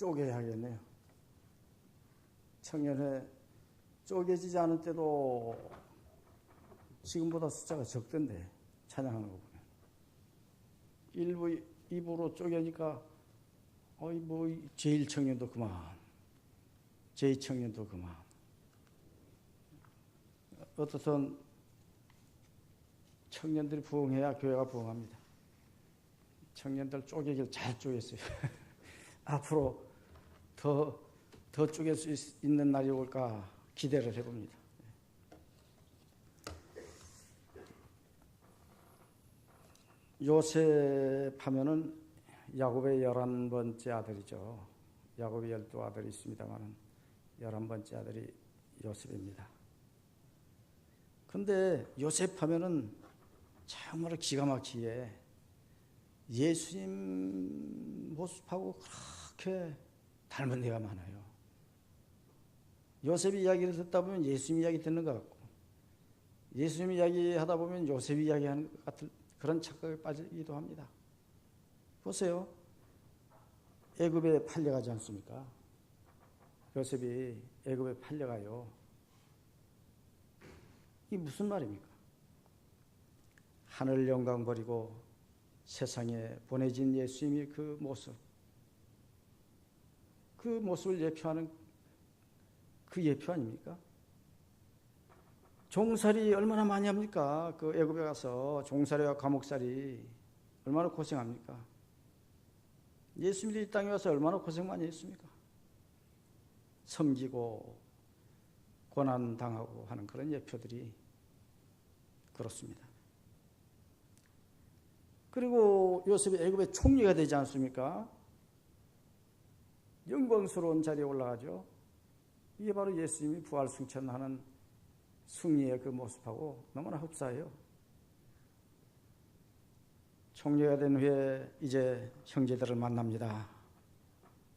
쪼개야겠네요. 청년회 쪼개지지 않은 때도 지금보다 숫자가 적던데, 찬양하는 거 보면. 1부, 2부로 쪼개니까, 제1청년도 그만, 제2청년도 그만. 어떻든 청년들이 부흥해야 교회가 부흥합니다. 청년들 쪼개기를 잘 쪼갰어요. 앞으로 더 쪼갤 수 있는 날이 올까 기대를 해봅니다. 요셉 하면은 야곱의 11번째 아들이죠. 야곱이 12아들이 있습니다만 11번째 아들이 요셉입니다. 근데 요셉 하면은 정말 기가 막히게 예수님 모습하고 그렇게 닮은 데가 많아요. 요셉 이야기를 듣다 보면 예수님 이야기 듣는 것 같고, 예수님 이야기 하다 보면 요셉 이야기 하는 것 같은 그런 착각에 빠지기도 합니다. 보세요. 애굽에 팔려가지 않습니까? 요셉이 애굽에 팔려가요. 이게 무슨 말입니까? 하늘 영광 버리고 세상에 보내진 예수님의 그 모습을 예표하는 그 예표 아닙니까? 종살이 얼마나 많이 합니까? 그 애굽에 가서 종살이와 감옥살이 얼마나 고생합니까? 예수님이 이 땅에 와서 얼마나 고생 많이 했습니까? 섬기고 고난당하고 하는 그런 예표들이 그렇습니다. 그리고 요셉이 애굽의 총리가 되지 않습니까? 영광스러운 자리에 올라가죠. 이게 바로 예수님이 부활 승천하는 승리의 그 모습하고 너무나 흡사해요. 총리가 된 후에 이제 형제들을 만납니다.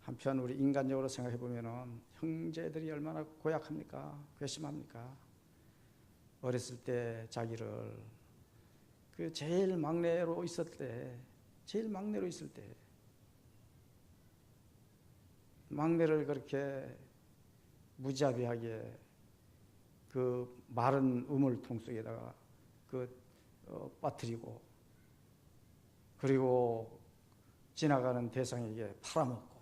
한편 우리 인간적으로 생각해 보면은 형제들이 얼마나 고약합니까? 괘씸합니까? 어렸을 때 자기를 그 제일 막내로 있을 때 막내를 그렇게 무자비하게 그 마른 우물통 속에다가 빠뜨리고, 그리고 지나가는 대상에게 팔아먹고,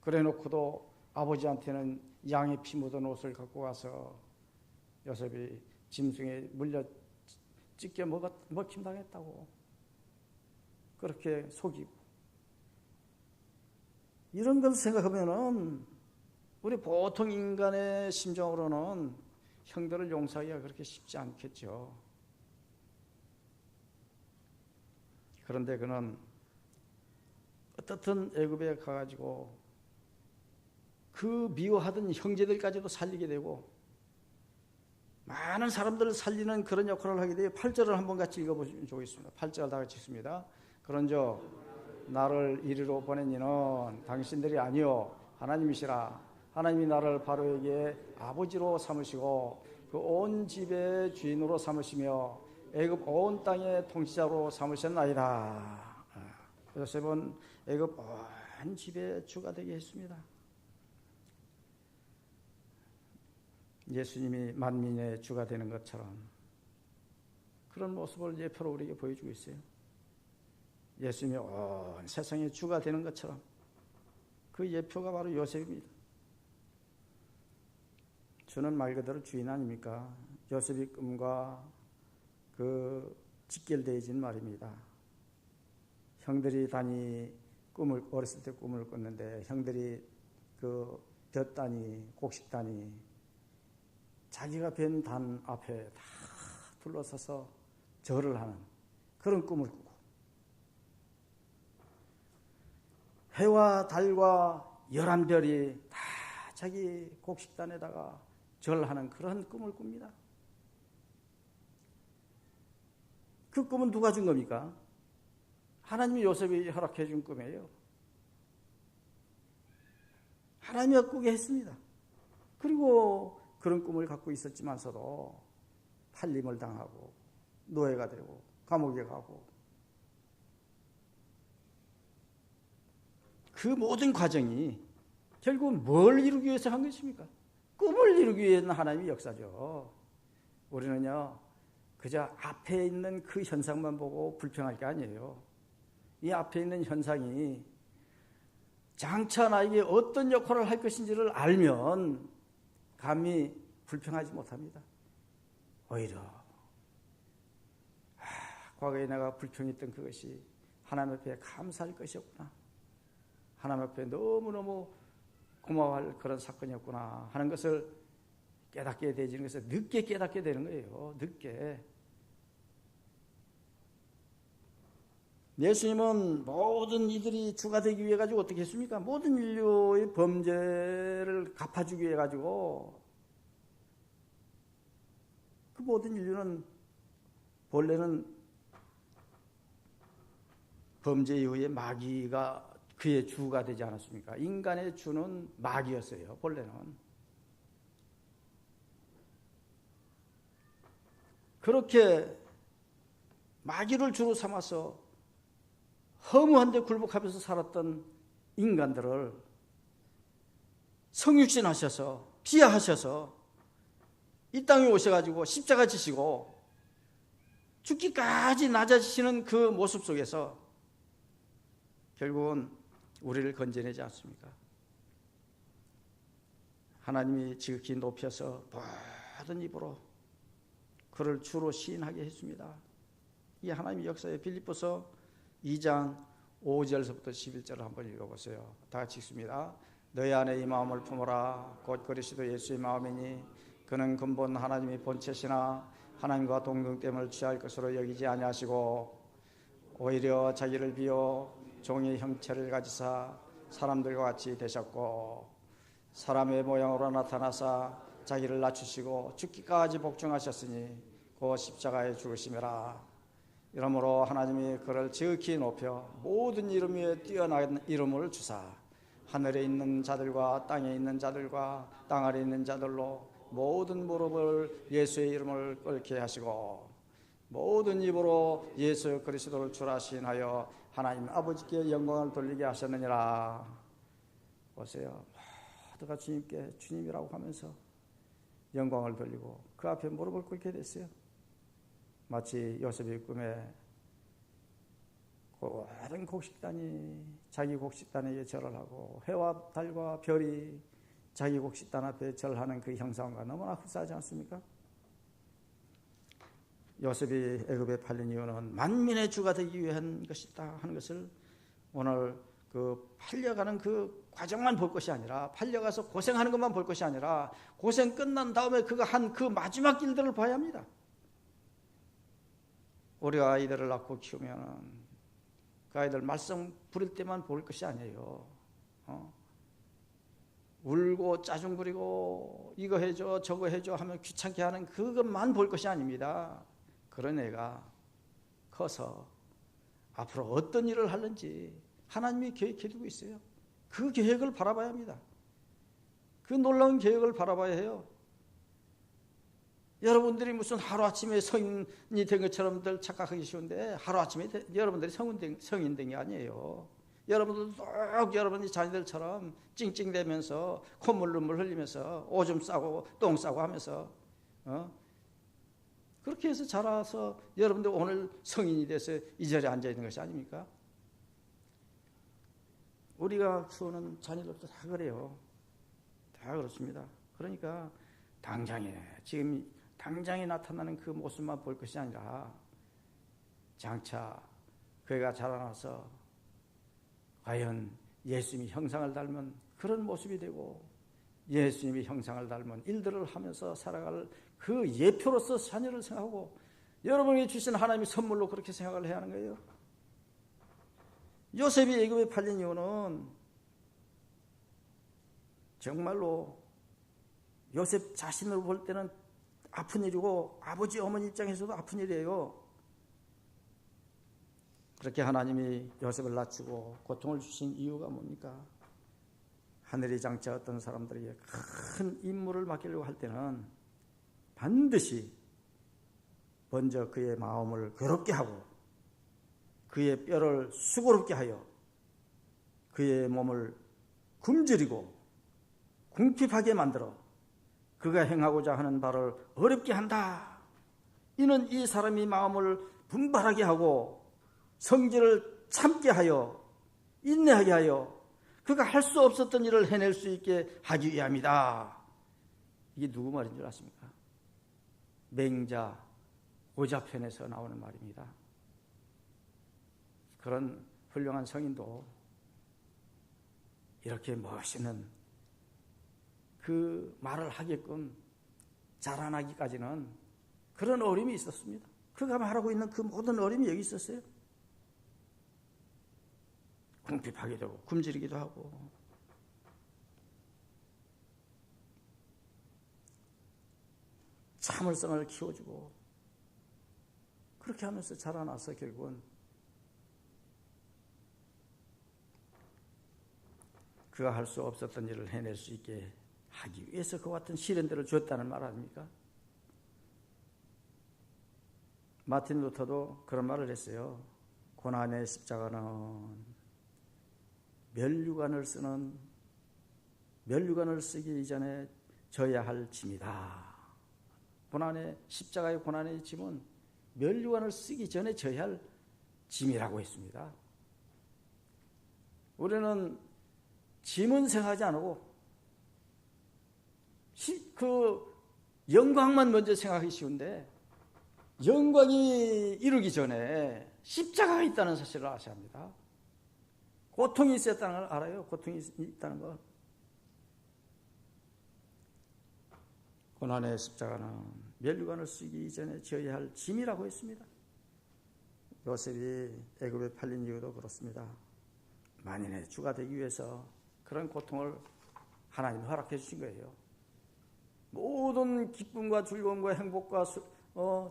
그래 놓고도 아버지한테는 양의 피 묻은 옷을 갖고 가서 요셉이 짐승에 물려 찢겨 먹힘 당했다고 그렇게 속이고, 이런 걸 생각하면은 우리 보통 인간의 심정으로는 형들을 용서하기가 그렇게 쉽지 않겠죠. 그런데 그는 어떻든 애굽에 가가지고 그 미워하던 형제들까지도 살리게 되고 많은 사람들을 살리는 그런 역할을 하게 돼요. 8절을 한번 같이 읽어보시면 좋겠습니다. 8절 다 같이 읽습니다. 그런즉 나를 이리로 보낸 이는 당신들이 아니요 하나님이시라. 하나님이 나를 바로에게 아버지로 삼으시고 그 온 집의 주인으로 삼으시며 애굽 온 땅의 통치자로 삼으셨나이다. 요셉은 애굽 온 집의 주가 되게 했습니다. 예수님이 만민의 주가 되는 것처럼 그런 모습을 예표로 우리에게 보여주고 있어요. 예수님이 온 세상의 주가 되는 것처럼 그 예표가 바로 요셉입니다. 주는 말 그대로 주인 아닙니까? 요셉이 꿈과 직결되어진 말입니다. 형들이 단이 어렸을 때 꿈을 꿨는데 형들이 볕 단이, 곡식 단이 자기가 뵌 단 앞에 다 둘러서서 절을 하는 그런 꿈을 꾸고, 해와 달과 11별이 다 자기 곡식단에다가 절하는 그런 꿈을 꿉니다. 그 꿈은 누가 준 겁니까? 하나님이 요셉이 허락해 준 꿈이에요. 하나님이 꾸게 했습니다. 그리고 그런 꿈을 갖고 있었지만서도 팔림을 당하고 노예가 되고 감옥에 가고, 그 모든 과정이 결국 뭘 이루기 위해서 한 것입니까? 꿈을 이루기 위한 하나님의 역사죠. 우리는요, 그저 앞에 있는 그 현상만 보고 불평할 게 아니에요. 이 앞에 있는 현상이 장차 나에게 어떤 역할을 할 것인지를 알면 감히 불평하지 못합니다. 오히려 과거에 내가 불평했던 그것이 하나님 앞에 감사할 것이었구나, 하나님 앞에 너무너무 고마워할 그런 사건이었구나 하는 것을 깨닫게 되지는 것을 늦게 깨닫게 되는 거예요. 늦게. 예수님은 모든 이들이 주가 되기 위해 가지고 어떻게 했습니까? 모든 인류의 범죄를 갚아주기 위해 가지고, 그 모든 인류는 본래는 범죄 이후에 마귀가 그의 주가 되지 않았습니까? 인간의 주는 마귀였어요. 본래는. 그렇게 마귀를 주로 삼아서 허무한 데 굴복하면서 살았던 인간들을 성육신하셔서 비하하셔서 이 땅에 오셔가지고 십자가 지시고 죽기까지 낮아지시는 그 모습 속에서 결국은 우리를 건져내지 않습니까? 하나님이 지극히 높여서 모든 입으로 그를 주로 시인하게 했습니다. 이 하나님의 역사에 빌립보서 2장 5절서부터 11절을 한번 읽어보세요. 다 같이 읽습니다. 너희 안에 이 마음을 품어라. 곧 그리스도 예수의 마음이니 그는 근본 하나님의 본체시나 하나님과 동등됨을 취할 것으로 여기지 아니하시고 오히려 자기를 비워 종의 형체를 가지사 사람들과 같이 되셨고 사람의 모양으로 나타나사 자기를 낮추시고 죽기까지 복종하셨으니 그 십자가에 죽으심이라. 이러므로 하나님이 그를 지극히 높여 모든 이름 위에 뛰어난 이름을 주사 하늘에 있는 자들과 땅에 있는 자들과 땅 아래 있는 자들로 모든 무릎을 예수의 이름을 꿇게 하시고 모든 입으로 예수 그리스도를 주라 시인하여 하나님 아버지께 영광을 돌리게 하셨느니라. 보세요. 모두가 주님께 주님이라고 하면서 영광을 돌리고 그 앞에 무릎을 꿇게 됐어요. 마치 요셉의 꿈에 모든 곡식단이 자기 곡식단에게 절을 하고 해와 달과 별이 자기 곡식단 앞에 절하는 그 형상과 너무나 흡사하지 않습니까? 요셉이 애굽에 팔린 이유는 만민의 주가 되기 위한 것이다 하는 것을 오늘 그 팔려가는 그 과정만 볼 것이 아니라, 팔려가서 고생하는 것만 볼 것이 아니라 고생 끝난 다음에 그가 한 그 마지막 길들을 봐야 합니다. 우리가 아이들을 낳고 키우면 그 아이들 말썽 부릴 때만 볼 것이 아니에요. 울고 짜증 부리고 이거 해줘 저거 해줘 하면 귀찮게 하는 그것만 볼 것이 아닙니다. 그런 애가 커서 앞으로 어떤 일을 하는지 하나님이 계획해 두고 있어요. 그 계획을 바라봐야 합니다. 그 놀라운 계획을 바라봐야 해요. 여러분들이 무슨 하루아침에 성인이 된 것처럼들 착각하기 쉬운데 하루아침에 여러분들이 성인 된 게 아니에요. 여러분들도 꼭 여러분이 자녀들처럼 찡찡대면서 콧물 눈물 흘리면서 오줌 싸고 똥 싸고 하면서 그렇게 해서 자라서 여러분들 오늘 성인이 돼서 이 자리에 앉아 있는 것이 아닙니까? 우리가 키우는 자녀들도 다 그래요. 다 그렇습니다. 그러니까 지금 당장에 나타나는 그 모습만 볼 것이 아니라 장차 그애가 자라나서 과연 예수님이 형상을 닮은 그런 모습이 되고 예수님이 형상을 닮은 일들을 하면서 살아갈 그 예표로서 자녀를 생각하고 여러분이 주신 하나님의 선물로 그렇게 생각을 해야 하는 거예요. 요셉이 애굽에 팔린 이유는 정말로 요셉 자신으로 볼 때는 아픈 일이고 아버지 어머니 입장에서도 아픈 일이에요. 그렇게 하나님이 요셉을 낮추고 고통을 주신 이유가 뭡니까? 하늘이 장차 어떤 사람들에게 큰 임무를 맡기려고 할 때는 반드시 먼저 그의 마음을 괴롭게 하고 그의 뼈를 수고롭게 하여 그의 몸을 굶주리고 궁핍하게 만들어 그가 행하고자 하는 바를 어렵게 한다. 이는 이 사람이 마음을 분발하게 하고 성질을 참게 하여 인내하게 하여 그가 할 수 없었던 일을 해낼 수 있게 하기 위함이다. 이게 누구 말인 줄 아십니까? 맹자 오자편에서 나오는 말입니다. 그런 훌륭한 성인도 이렇게 멋있는 그 말을 하게끔 자라나기까지는 그런 어려움이 있었습니다. 그가 말하고 있는 그 모든 어려움이 여기 있었어요. 궁핍하게 되고 굶주리기도 하고 참을성을 키워주고 그렇게 하면서 자라나서 결국은 그가 할 수 없었던 일을 해낼 수 있게 하기 위해서 그와 같은 시련들을 줬다는 말 아닙니까? 마틴 루터도 그런 말을 했어요. 고난의 십자가는 멸류관을 쓰기 이전에 져야 할 짐이다. 십자가의 고난의 짐은 멸류관을 쓰기 전에 져야 할 짐이라고 했습니다. 우리는 짐은 생각하지 않고 그 영광만 먼저 생각하기 쉬운데 영광이 이루기 전에 십자가가 있다는 사실을 아셔야 합니다. 고통이 있었다는 걸 알아요. 고통이 있다는 거. 고난의 십자가는 멸류관을 쓰기 이전에 져야 할 짐이라고 했습니다. 요셉이 애굽에 팔린 이유도 그렇습니다. 만인의 주가 되기 위해서 그런 고통을 하나님이 허락해 주신 거예요. 모든 기쁨과 즐거움과 행복과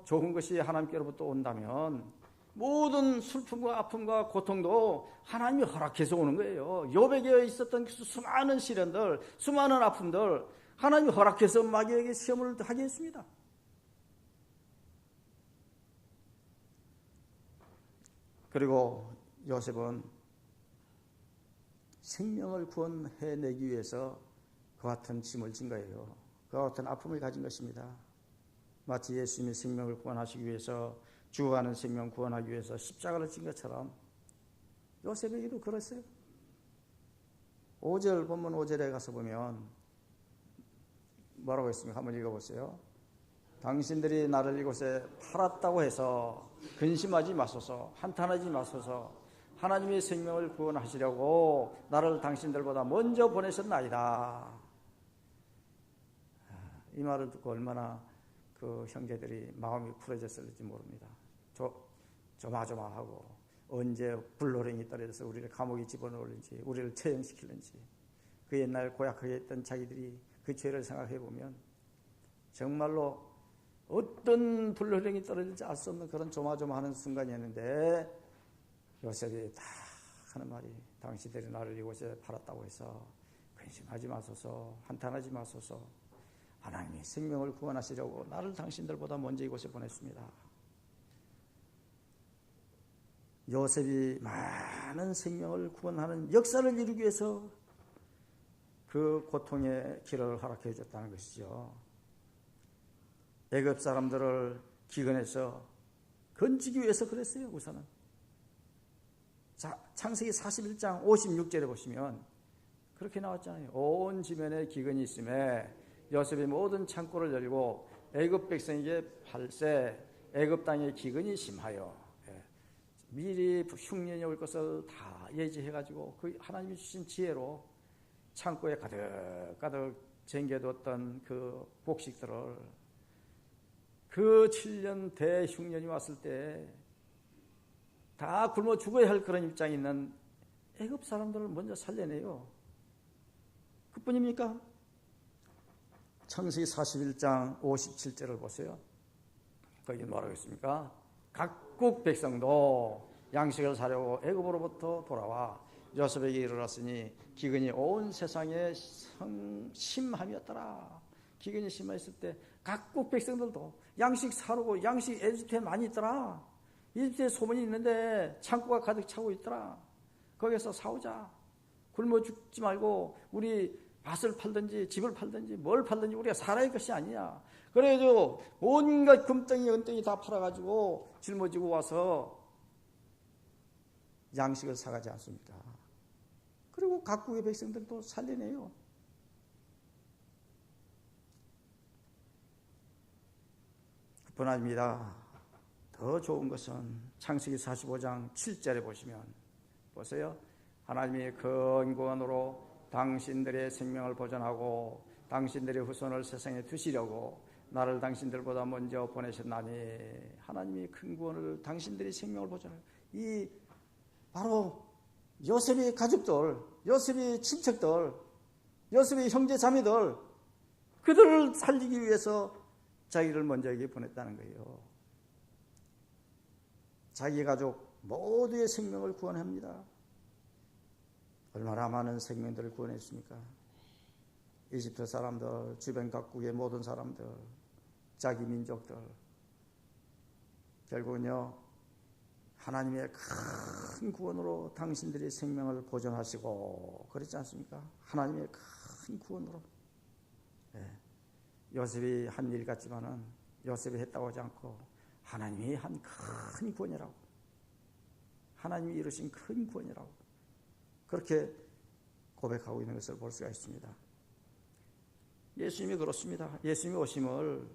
좋은 것이 하나님께로부터 온다면 모든 슬픔과 아픔과 고통도 하나님이 허락해서 오는 거예요. 욥에게 있었던 그 수많은 시련들, 수많은 아픔들 하나님이 허락해서 마귀에게 시험을 하게 했습니다. 그리고 요셉은 생명을 구원해내기 위해서 그와 같은 짐을 진 거예요. 그와 같은 아픔을 가진 것입니다. 마치 예수님이 생명을 구원하시기 위해서 죽어가는 생명 구원하기 위해서 십자가를 진 것처럼 요셉에게도 그랬어요. 5절 본문 5절에 가서 보면 뭐라고 했습니까? 한번 읽어보세요. 당신들이 나를 이곳에 팔았다고 해서 근심하지 마소서, 한탄하지 마소서. 하나님의 생명을 구원하시려고 나를 당신들보다 먼저 보내셨나이다. 이 말을 듣고 얼마나 그 형제들이 마음이 풀어졌을지 모릅니다. 조마조마하고 언제 불호령이 떨어져서 우리를 감옥에 집어넣을지 우리를 처형시킬는지 그 옛날 고약하게 했던 자기들이 그 죄를 생각해 보면 정말로 어떤 불호령이 떨어질지 알 수 없는 그런 조마조마하는 순간이었는데 요셉이 다 하는 말이 당신들이 나를 이곳에 팔았다고 해서 근심하지 마소서, 한탄하지 마소서. 하나님이 생명을 구원하시려고 나를 당신들보다 먼저 이곳에 보냈습니다. 요셉이 많은 생명을 구원하는 역사를 이루기 위해서 그 고통의 길을 허락해 줬다는 것이죠. 애굽 사람들을 기근해서 건지기 위해서 그랬어요. 우선은. 자, 창세기 41장 56절에 보시면 그렇게 나왔잖아요. 온 지면에 기근이 있음에 요셉이 모든 창고를 열고 애굽 백성에게 팔세 애굽 땅에 기근이 심하여 미리 흉년이 올 것을 다 예지해가지고 그 하나님이 주신 지혜로 창고에 가득가득 쟁겨뒀던 그 곡식들을 그 7년 대흉년이 왔을 때 다 굶어 죽어야 할 그런 입장에 있는 애굽 사람들을 먼저 살려내요. 그뿐입니까? 창세기 41장 57절을 보세요. 거기 뭐라고 했습니까? 각국 백성도 양식을 사려고 애굽으로부터 돌아와 요셉에게 이르렀으니 기근이 온 세상에 심함이었더라. 기근이 심했을 때 각국 백성들도 양식 사려고 양식 에집트에 많이 있더라. 이집트에 소문이 있는데 창고가 가득 차고 있더라. 거기서 사오자. 굶어 죽지 말고 우리 밭을 팔든지 집을 팔든지 뭘 팔든지 우리가 살아야 할 것이 아니야. 그래도 온갖 금덩이 은덩이 다 팔아가지고 짊어지고 와서 양식을 사가지 않습니까? 그리고 각국의 백성들도 살려내요. 그뿐 아닙니다. 더 좋은 것은 창세기 45장 7절에 보시면 보세요. 하나님이 큰 구원으로 당신들의 생명을 보존하고 당신들의 후손을 세상에 두시려고 나를 당신들보다 먼저 보내셨나니 하나님이 큰 구원을 당신들의 생명을 보존하고 이 바로 요셉의 가족들, 요셉의 친척들, 요셉의 형제 자매들 그들을 살리기 위해서 자기를 먼저 여기 보냈다는 거예요. 자기 가족 모두의 생명을 구원합니다. 얼마나 많은 생명들을 구원했습니까? 이집트 사람들, 주변 각국의 모든 사람들, 자기 민족들. 결국은요, 하나님의 큰 구원으로 당신들의 생명을 보존하시고 그렇지 않습니까? 하나님의 큰 구원으로. 네. 요셉이 한 일 같지만은 요셉이 했다고 하지 않고 하나님이 한 큰 구원이라고, 하나님이 이루신 큰 구원이라고 그렇게 고백하고 있는 것을 볼 수가 있습니다. 예수님이 그렇습니다. 예수님이 오심을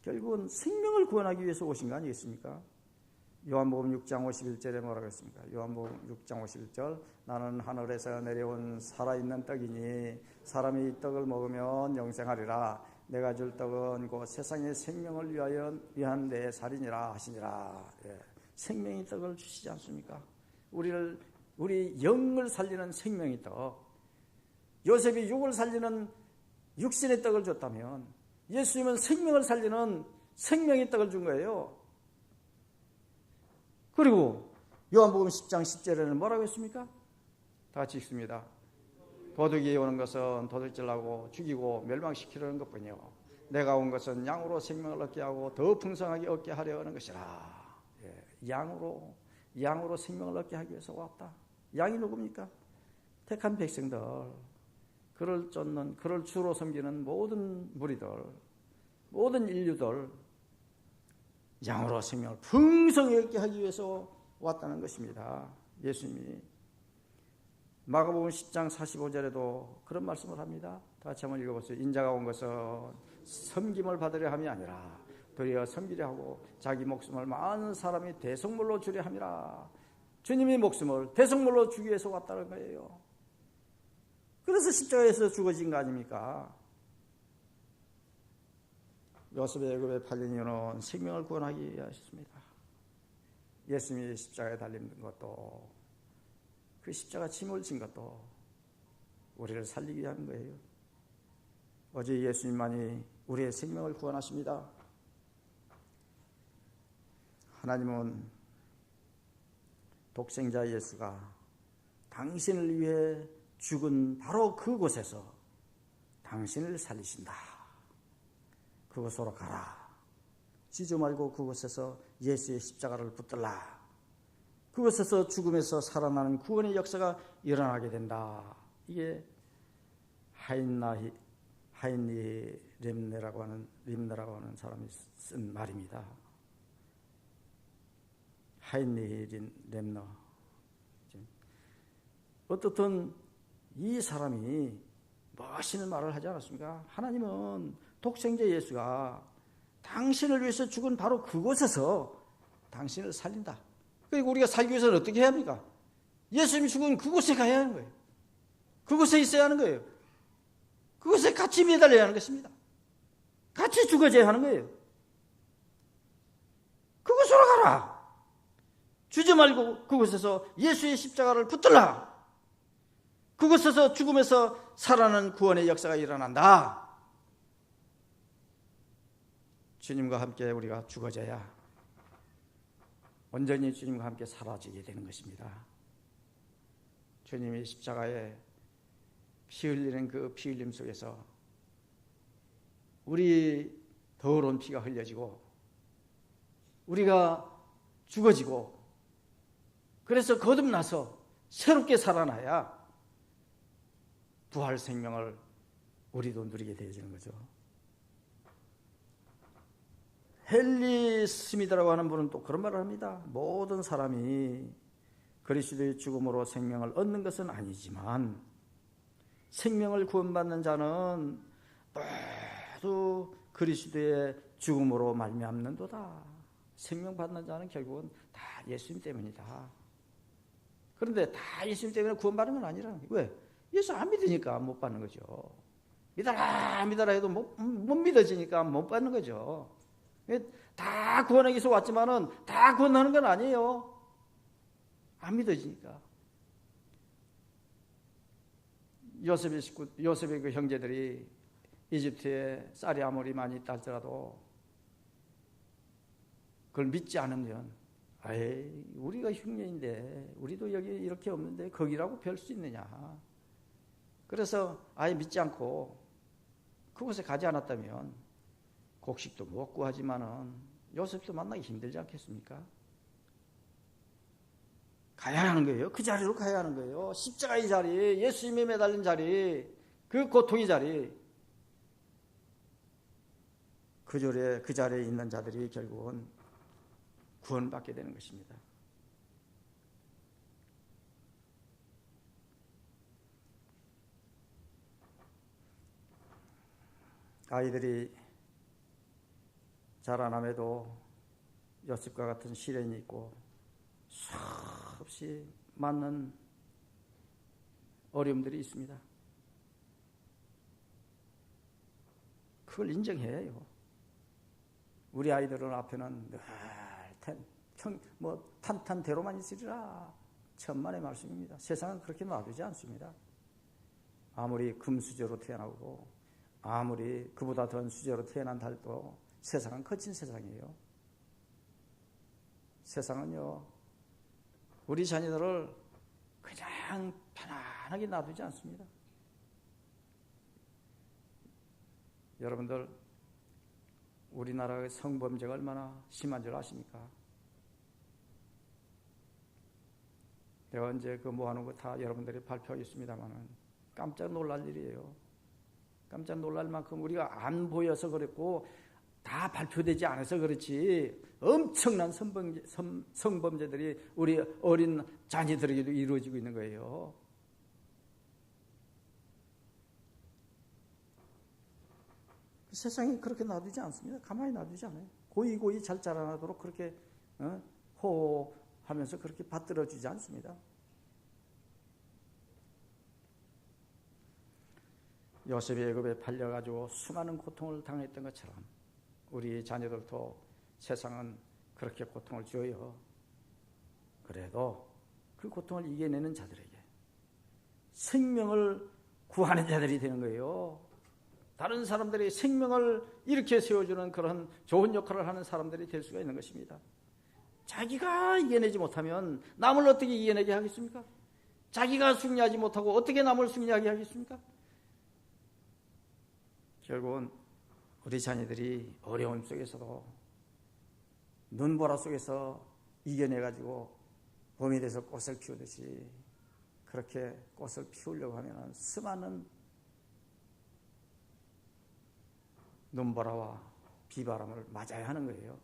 결국은 생명을 구원하기 위해서 오신 거 아니겠습니까? 요한복음 6장 51절에 뭐라고 했습니까? 요한복음 6장 51절 나는 하늘에서 내려온 살아있는 떡이니 사람이 이 떡을 먹으면 영생하리라. 내가 줄 떡은 곧 세상의 생명을 위한 내 살이니라 하시니라. 예. 생명의 떡을 주시지 않습니까? 우리 영을 살리는 생명의 떡. 요셉이 육을 살리는 육신의 떡을 줬다면 예수님은 생명을 살리는 생명의 떡을 준 거예요. 그리고 요한복음 10장 10절에는 뭐라고 했습니까? 다 같이 읽습니다. 도둑이 오는 것은 도둑질하고 죽이고 멸망시키려는 것뿐이요 내가 온 것은 양으로 생명을 얻게 하고 더 풍성하게 얻게 하려 하는 것이라. 예, 양으로 생명을 얻게 하기 위해서 왔다. 양이 누굽니까? 택한 백성들, 그를 쫓는, 그를 주로 섬기는 모든 무리들, 모든 인류들, 양으로 생명을 풍성히 얻게 하기 위해서 왔다는 것입니다. 예수님이 마가복음 10장 45절에도 그런 말씀을 합니다. 다 같이 한번 읽어보세요. 인자가 온 것은 섬김을 받으려 함이 아니라 도리어 섬기려 하고 자기 목숨을 많은 사람이 대속물로 주려 함이라. 주님이 목숨을 대속물로 주기 위해서 왔다는 거예요. 그래서 십자가에서 죽어진 거 아닙니까? 요셉의 애굽에 팔린 이유는 생명을 구원하기 위하였습니다. 예수님이 십자가에 달린 것도 그 십자가 짐을 진 것도 우리를 살리기 위한 거예요. 오직 예수님만이 우리의 생명을 구원하십니다. 하나님은 독생자 예수가 당신을 위해 죽은 바로 그곳에서 당신을 살리신다. 그곳으로 가라. 찌지 말고 그곳에서 예수의 십자가를 붙들라. 그곳에서 죽음에서 살아나는 구원의 역사가 일어나게 된다. 이게 하인니 림네라고 하는 사람이 쓴 말입니다. 하인니 림너. 어떻든 이 사람이 멋있는 말을 하지 않았습니까? 하나님은 독생자 예수가 당신을 위해서 죽은 바로 그곳에서 당신을 살린다. 그리고 우리가 살기 위해서는 어떻게 해야 합니까? 예수님이 죽은 그곳에 가야 하는 거예요. 그곳에 있어야 하는 거예요. 그곳에 같이 매달려야 하는 것입니다. 같이 죽어져야 하는 거예요. 그곳으로 가라. 주지 말고 그곳에서 예수의 십자가를 붙들라. 그곳에서 죽음에서 살아나는 구원의 역사가 일어난다. 주님과 함께 우리가 죽어져야 온전히 주님과 함께 사라지게 되는 것입니다. 주님이 십자가에 피 흘리는 그 피 흘림 속에서 우리 더러운 피가 흘려지고 우리가 죽어지고 그래서 거듭나서 새롭게 살아나야 부활 생명을 우리도 누리게 되어지는 거죠. 헨리 스미드라고 하는 분은 또 그런 말을 합니다. 모든 사람이 그리스도의 죽음으로 생명을 얻는 것은 아니지만 생명을 구원받는 자는 모두 그리스도의 죽음으로 말미암는도다. 생명 받는 자는 결국은 다 예수님 때문이다. 그런데 다 예수님 때문에 구원받는 건 아니라는 거예요. 왜? 예수 안 믿으니까 못 받는 거죠. 믿어라 믿어라 해도 못 믿어지니까 못 받는 거죠. 다 구원하기 위해서 왔지만은 다 구원하는 건 아니에요. 안 믿어지니까. 요셉의 그 형제들이 이집트에 쌀이 아무리 많이 있다 할지라도 그걸 믿지 않으면 아이 우리가 흉년인데 우리도 여기 이렇게 없는데 거기라고 별 수 있느냐. 그래서 아예 믿지 않고 그곳에 가지 않았다면 곡식도 못 구하지만은 요셉도 만나기 힘들지 않겠습니까? 가야 하는 거예요. 그 자리로 가야 하는 거예요. 십자가의 자리, 예수님이 매달린 자리, 그 고통의 자리. 그 자리에 있는 자들이 결국은 구원받게 되는 것입니다. 아이들이 자라남에도 요셉과 같은 시련이 있고 수없이 많은 어려움들이 있습니다. 그걸 인정해야 해요. 우리 아이들은 앞에는 늘 탄탄대로만 있으리라 천만의 말씀입니다. 세상은 그렇게 놔두지 않습니다. 아무리 금수저로 태어나고 아무리 그보다 더 수저로 태어난다 해도 세상은 거친 세상이에요. 세상은요 우리 자녀들을 그냥 편안하게 놔두지 않습니다. 여러분들 우리나라의 성범죄가 얼마나 심한 줄 아십니까? 내가 언제 그 뭐 하는 거 다 여러분들이 발표하겠습니다만은 깜짝 놀랄 일이에요. 깜짝 놀랄 만큼 우리가 안 보여서 그랬고 다 발표되지 않아서 그렇지 엄청난 성범죄들이 우리 어린 자녀들에게도 이루어지고 있는 거예요. 세상이 그렇게 놔두지 않습니다. 가만히 놔두지 않아요. 고이 잘 자라나도록 그렇게 호하면서 그렇게 받들어주지 않습니다. 요셉이 애굽에 팔려가지고 수많은 고통을 당했던 것처럼 우리 자녀들도 세상은 그렇게 고통을 줘요. 그래도 그 고통을 이겨내는 자들에게 생명을 구하는 자들이 되는 거예요. 다른 사람들이 생명을 이렇게 세워주는 그런 좋은 역할을 하는 사람들이 될 수가 있는 것입니다. 자기가 이겨내지 못하면 남을 어떻게 이겨내게 하겠습니까? 자기가 승리하지 못하고 어떻게 남을 승리하게 하겠습니까? 결국은 우리 자녀들이 어려움 속에서도 눈보라 속에서 이겨내가지고 봄이 돼서 꽃을 피우듯이 그렇게 꽃을 피우려고 하면 수많은 눈보라와 비바람을 맞아야 하는 거예요.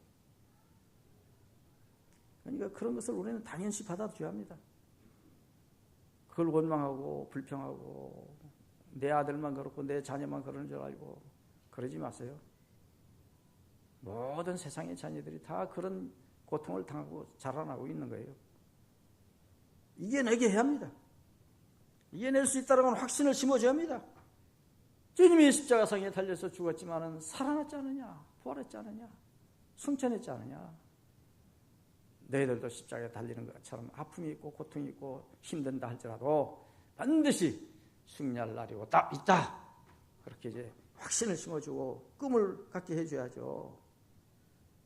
그러니까 그런 것을 우리는 당연시 받아줘야 합니다. 그걸 원망하고 불평하고 내 아들만 그렇고 내 자녀만 그러는 줄 알고 그러지 마세요. 모든 세상의 자녀들이 다 그런 고통을 당하고 자라나고 있는 거예요. 이겨내게 해야 합니다. 이겨낼 수 있다는 확신을 심어줘야 합니다. 주님이 십자가상에 달려서 죽었지만은 살아났지 않느냐, 부활했지 않느냐, 승천했지 않느냐. 너희들도 십자가에 달리는 것처럼 아픔이 있고 고통이 있고 힘든다 할지라도 반드시 승리할 날이 있다. 그렇게 이제 확신을 심어주고 꿈을 갖게 해줘야죠.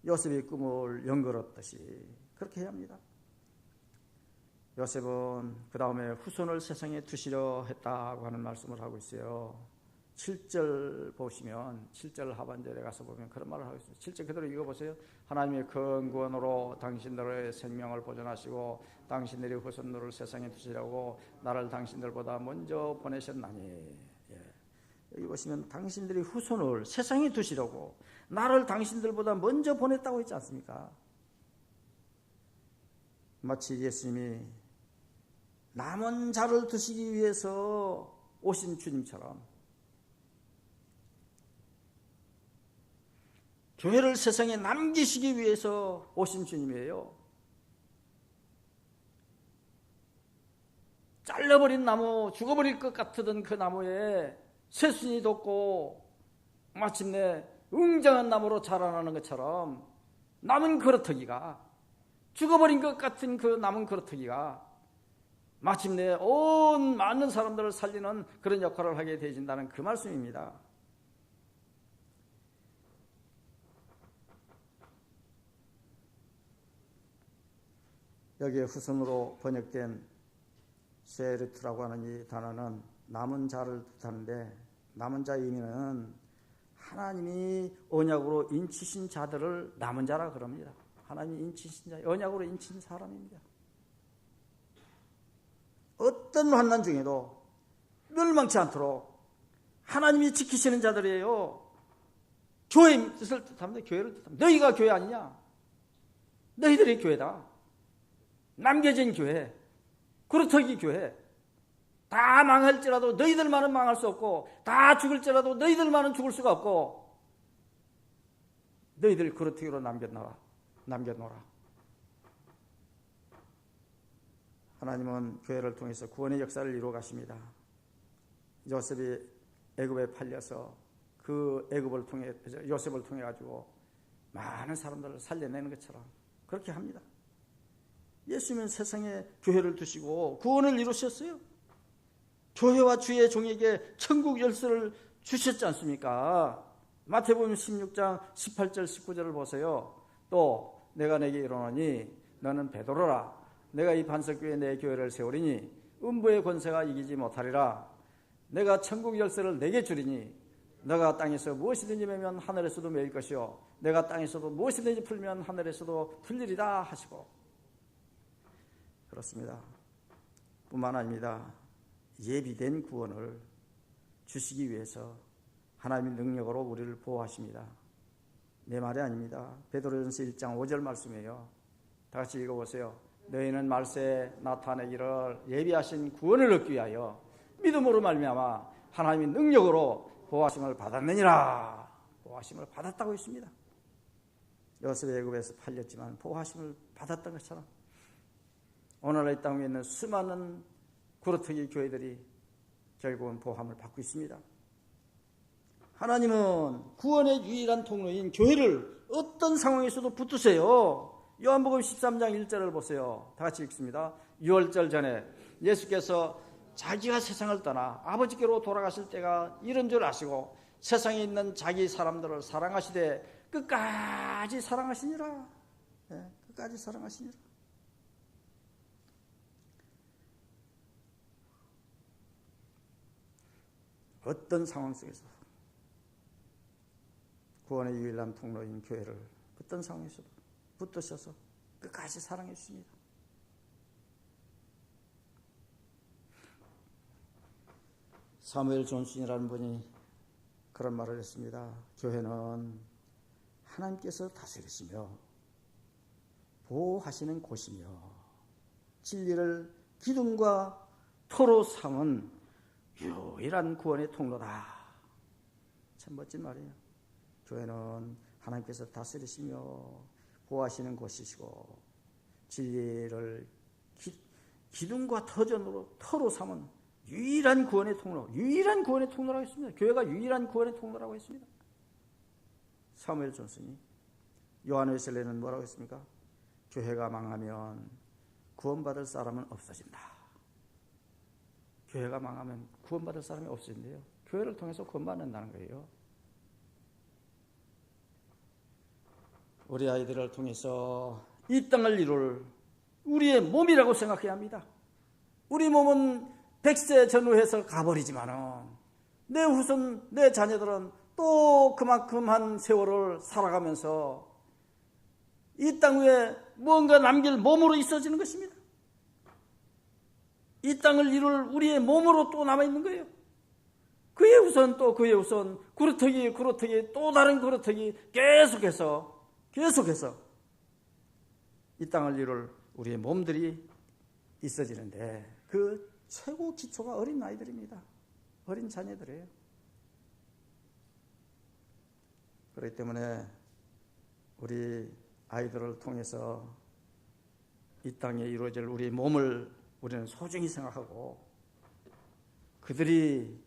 요셉이 꿈을 연걸었듯이 그렇게 해야 합니다. 요셉은 그 다음에 후손을 세상에 두시려 했다고 하는 말씀을 하고 있어요. 7절 보시면 7절 하반절에 가서 보면 그런 말을 하고 있습니다. 7절 그대로 읽어보세요. 하나님의 큰 구원으로 당신들의 생명을 보존하시고 당신들의 후손들을 세상에 두시라고 나를 당신들보다 먼저 보내셨나니. 여기 보시면 당신들의 후손을 세상에 두시라고 나를 당신들보다 먼저 보냈다고 했지 않습니까? 마치 예수님이 남은 자를 두시기 위해서 오신 주님처럼 교회를 세상에 남기시기 위해서 오신 주님이에요. 잘라버린 나무, 죽어버릴 것 같던 그 나무에 새순이 돋고 마침내 웅장한 나무로 자라나는 것처럼 남은 그루터기가, 죽어버린 것 같은 그 남은 그루터기가 마침내 온 많은 사람들을 살리는 그런 역할을 하게 되어진다는 그 말씀입니다. 여기에 후손으로 번역된 세르트라고 하는 이 단어는 남은 자를 뜻하는데, 남은 자의 의미는 하나님이 언약으로 인치신 자들을 남은 자라 그럽니다. 하나님이 인치신 자, 언약으로 인친 사람입니다. 어떤 환난 중에도 멸망치 않도록 하나님이 지키시는 자들이에요. 교회의 뜻을 뜻합니다. 교회를 뜻합니다. 너희가 교회 아니냐? 너희들이 교회다. 남겨진 교회, 그루터기 교회. 다 망할지라도 너희들만은 망할 수 없고, 다 죽을지라도 너희들만은 죽을 수가 없고, 너희들 그루터기로 남겨놓아라. 하나님은 교회를 통해서 구원의 역사를 이루어 가십니다. 요셉이 애굽에 팔려서 그 애굽을 통해, 요셉을 통해 가지고 많은 사람들을 살려내는 것처럼 그렇게 합니다. 예수님은 세상에 교회를 두시고 구원을 이루셨어요. 교회와 주의 종에게 천국 열쇠를 주셨지 않습니까? 마태복음 16장 18절 19절을 보세요. 또 내가 내게 이르노니 너는 베드로라. 내가 이 반석 위에 내 교회를 세우리니 음부의 권세가 이기지 못하리라. 내가 천국 열쇠를 내게 주리니 너가 땅에서 무엇이든지 매면 하늘에서도 매일 것이요 내가 땅에서도 무엇이든지 풀면 하늘에서도 풀리리라 하시고. 그렇습니다. 뿐만 아닙니다. 예비된 구원을 주시기 위해서 하나님의 능력으로 우리를 보호하십니다. 내 말이 아닙니다. 베드로전서 1장 5절 말씀이에요. 다 같이 읽어보세요. 너희는 말세에 나타내기를 예비하신 구원을 얻기 위하여 믿음으로 말미암아 하나님의 능력으로 보호하심을 받았느니라. 보호하심을 받았다고 했습니다. 요셉이 애굽에서 팔렸지만 보호하심을 받았던 것처럼 오늘날 이 땅 위에 있는 수많은 그루터기 교회들이 결국은 보호함을 받고 있습니다. 하나님은 구원의 유일한 통로인 교회를 어떤 상황에서도 붙드세요. 요한복음 13장 1절을 보세요. 다 같이 읽습니다. 6월절 전에 예수께서 자기가 세상을 떠나 아버지께로 돌아가실 때가 이런 줄 아시고 세상에 있는 자기 사람들을 사랑하시되 끝까지 사랑하시니라. 네, 끝까지 사랑하시니라. 어떤 상황 속에서 구원의 유일한 통로인 교회를 어떤 상황에서도 붙드셔서 끝까지 사랑해 주십니다. 사무엘 존슨이라는 분이 그런 말을 했습니다. 교회는 하나님께서 다스리시며 보호하시는 곳이며 진리를 기둥과 토로 삼은 유일한 구원의 통로다. 참 멋진 말이에요. 교회는 하나님께서 다스리시며 보호하시는 곳이시고 진리를 기둥과 터로 삼은 유일한 구원의 통로, 유일한 구원의 통로라고 했습니다. 교회가 유일한 구원의 통로라고 했습니다. 사무엘 존슨이. 요한 웨슬레는 뭐라고 했습니까? 교회가 망하면 구원받을 사람은 없어진다. 교회가 망하면 구원받을 사람이 없어진대요. 교회를 통해서 구원받는다는 거예요. 우리 아이들을 통해서 이 땅을 이룰 우리의 몸이라고 생각해야 합니다. 우리 몸은 100세 전후해서 가버리지만은 내 후손, 내 자녀들은 또 그만큼 한 세월을 살아가면서 이 땅 위에 무언가 남길 몸으로 있어지는 것입니다. 이 땅을 이룰 우리의 몸으로 또 남아있는 거예요. 그의 후손 또 그의 후손, 그루터기 또 다른 그루터기 계속해서 이 땅을 이룰 우리의 몸들이 있어지는데 그 최고 기초가 어린 아이들입니다. 어린 자녀들이에요. 그렇기 때문에 우리 아이들을 통해서 이 땅에 이루어질 우리 몸을 우리는 소중히 생각하고 그들이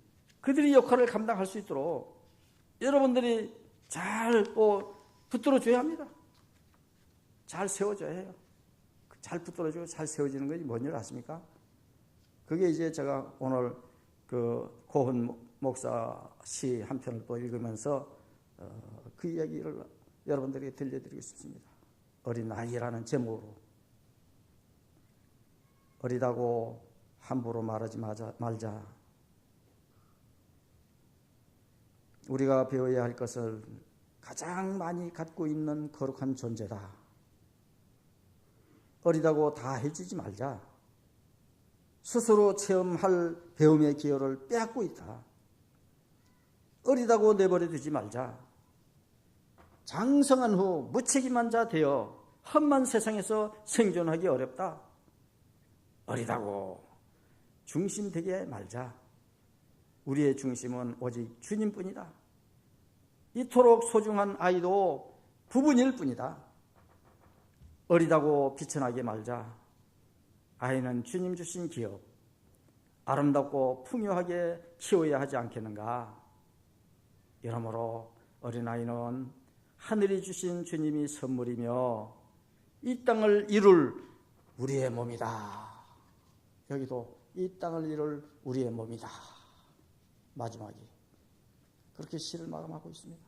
역할을 감당할 수 있도록 여러분들이 잘 붙들어줘야 합니다. 잘 세워줘야 해요. 잘 붙들어주고 잘 세워지는 것이 뭔지 아십니까? 그게 이제 제가 오늘 그 고은 목사 시 한 편을 또 읽으면서 그 이야기를 여러분들에게 들려드리고 싶습니다. 어린아이라는 제목으로. 어리다고 함부로 말하지 말자. 우리가 배워야 할 것을 가장 많이 갖고 있는 거룩한 존재다. 어리다고 다 해주지 말자. 스스로 체험할 배움의 기회를 빼앗고 있다. 어리다고 내버려 두지 말자. 장성한 후 무책임한 자 되어 험한 세상에서 생존하기 어렵다. 어리다고 중심되게 말자. 우리의 중심은 오직 주님뿐이다. 이토록 소중한 아이도 부분일 뿐이다. 어리다고 비천하게 말자. 아이는 주님 주신 기업, 아름답고 풍요하게 키워야 하지 않겠는가. 여러모로 어린아이는 하늘이 주신 주님이 선물이며 이 땅을 이룰 우리의 몸이다. 여기도 이 땅을 이룰 우리의 몸이다. 마지막에 그렇게 시를 마감하고 있습니다.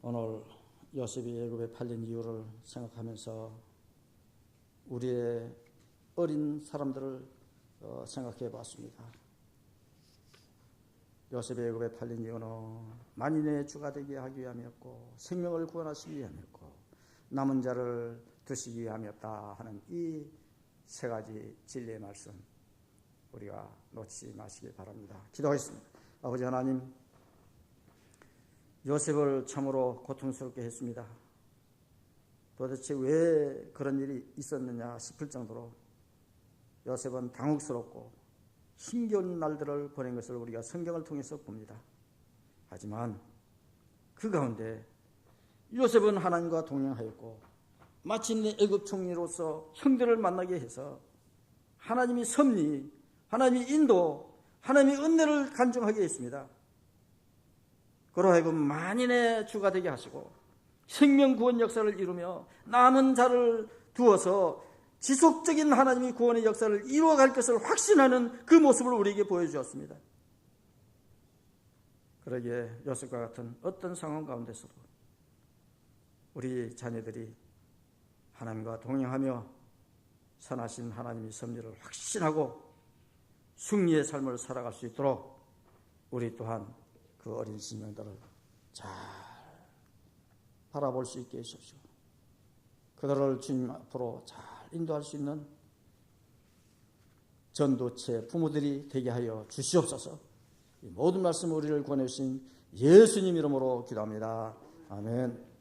오늘 요셉이 애굽에 팔린 이유를 생각하면서 우리의 어린 사람들을 생각해 봤습니다. 요셉이 애굽에 팔린 이유는 만인의 주가 되게 하기 위함이었고 생명을 구원하시기 위함이었고 남은 자를 드시기 위함이었다 하는 이 세 가지 진리의 말씀 우리가 놓치지 마시길 바랍니다. 기도하겠습니다. 아버지 하나님, 요셉을 참으로 고통스럽게 했습니다. 도대체 왜 그런 일이 있었느냐 싶을 정도로 요셉은 당혹스럽고 힘겨운 날들을 보낸 것을 우리가 성경을 통해서 봅니다. 하지만 그 가운데 요셉은 하나님과 동행하였고 마침내 애굽 총리로서 형들을 만나게 해서 하나님이 섭리, 하나님이 인도, 하나님이 은혜를 간증하게 했습니다. 그러하여금 만인의 주가 되게 하시고 생명 구원 역사를 이루며 남은 자를 두어서 지속적인 하나님의 구원의 역사를 이루어갈 것을 확신하는 그 모습을 우리에게 보여주었습니다. 그러기에 요셉과 같은 어떤 상황 가운데서도 우리 자녀들이 하나님과 동행하며 선하신 하나님의 섭리를 확신하고 승리의 삶을 살아갈 수 있도록 우리 또한 그 어린 심령들을 잘 바라볼 수 있게 해주십시오. 그들을 주님 앞으로 잘 인도할 수 있는 전도체 부모들이 되게 하여 주시옵소서. 이 모든 말씀 우리를 권해 주신 예수님 이름으로 기도합니다. 아멘.